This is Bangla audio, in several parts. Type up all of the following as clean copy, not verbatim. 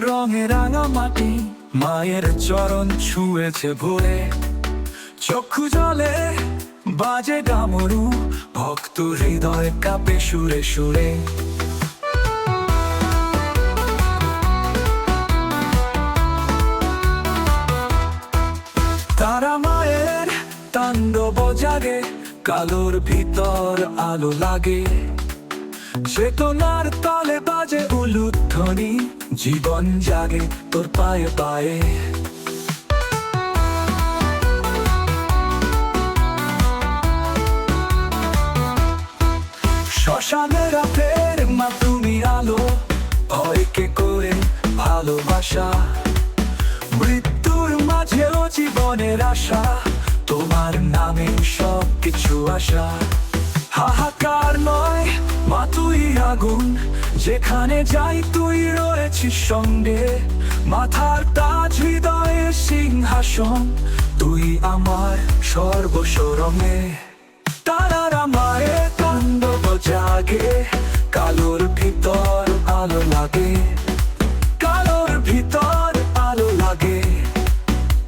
রঙে রাঙা মাটি মায়ের চরণ ছুঁয়েছে ভোরে, চক্ষু জলে বাজে ডামরু, ভক্ত হৃদয় কাঁপে সুরে সুরে। তারা মায়ের তাণ্ডব জাগে, কালোর ভিতর আলো লাগে, চেতনার তলে বাজে উলুধ্বনি, জীবন জাগে তোর পায়ে পায়ে। শ্মশানের রাতের মা তুমি আলো, ভয়কে করে ভালোবাসা, মৃত্যুর মাঝেও জীবনের আশা, তোমার নামে সব কিছু আশা। হাহাকার নয় মা তুই আগুন, যেখানে যাই তুই রয়েছিস সঙ্গে, মাথার তাজ হৃদয়ের সিংহাসন, তুই আমার সর্বস্বরমে। তারারা মায়ের তাণ্ডব জাগে, কালোর ভিতর আলো লাগে, কালোর ভিতর আলো লাগে,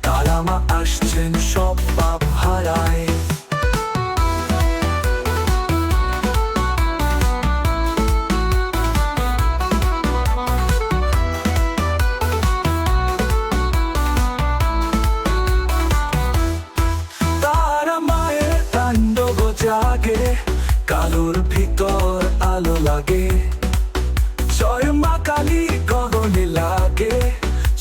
তারা মা আসছেন সব পাপ হারায়। জাগে, কালোর ভিতর আলো লাগে, জয় মা কালী গগনে লাগে,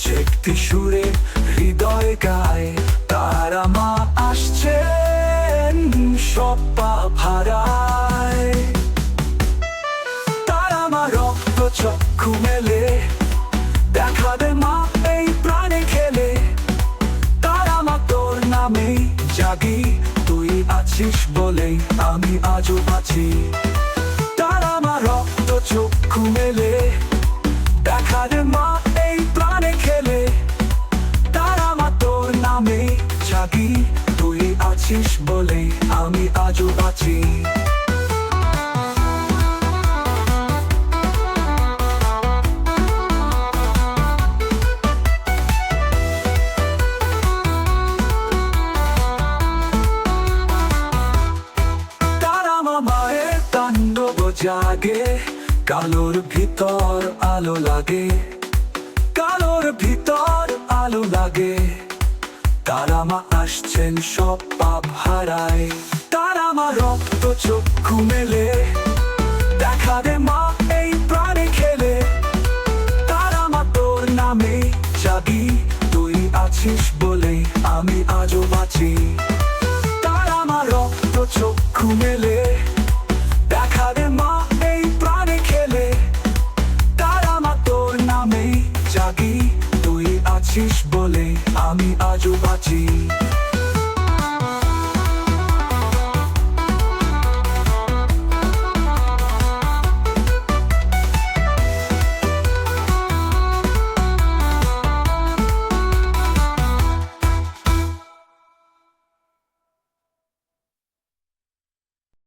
শক্তি সুরে হৃদয় গায়, তারা মা আসছেন সব পাপ হারায়। তারা মা রক্ত চক্ষু মেলে, দেখা দে মা এই প্রাণে খেলে, তারা মা তোর নামে জাগি, তুই আছিস বলেই আমি আজও বাঁচি। তারা মা রক্ত চক্ষু মেলে, দেখা দে মা এই প্রাণে খেলে, তারা মা তোর নামে জাগি, তুই আছিস বলেই আমি আজও বাঁচি। মায়ের তাণ্ডব জাগে, কালোর ভিতর আলো লাগে, কালোর ভিতর আলো লাগে, তারা মা আসছেন সব পাপ হারায়। তারা মা রক্ত চক্ষু মেলে, দেখা দে মা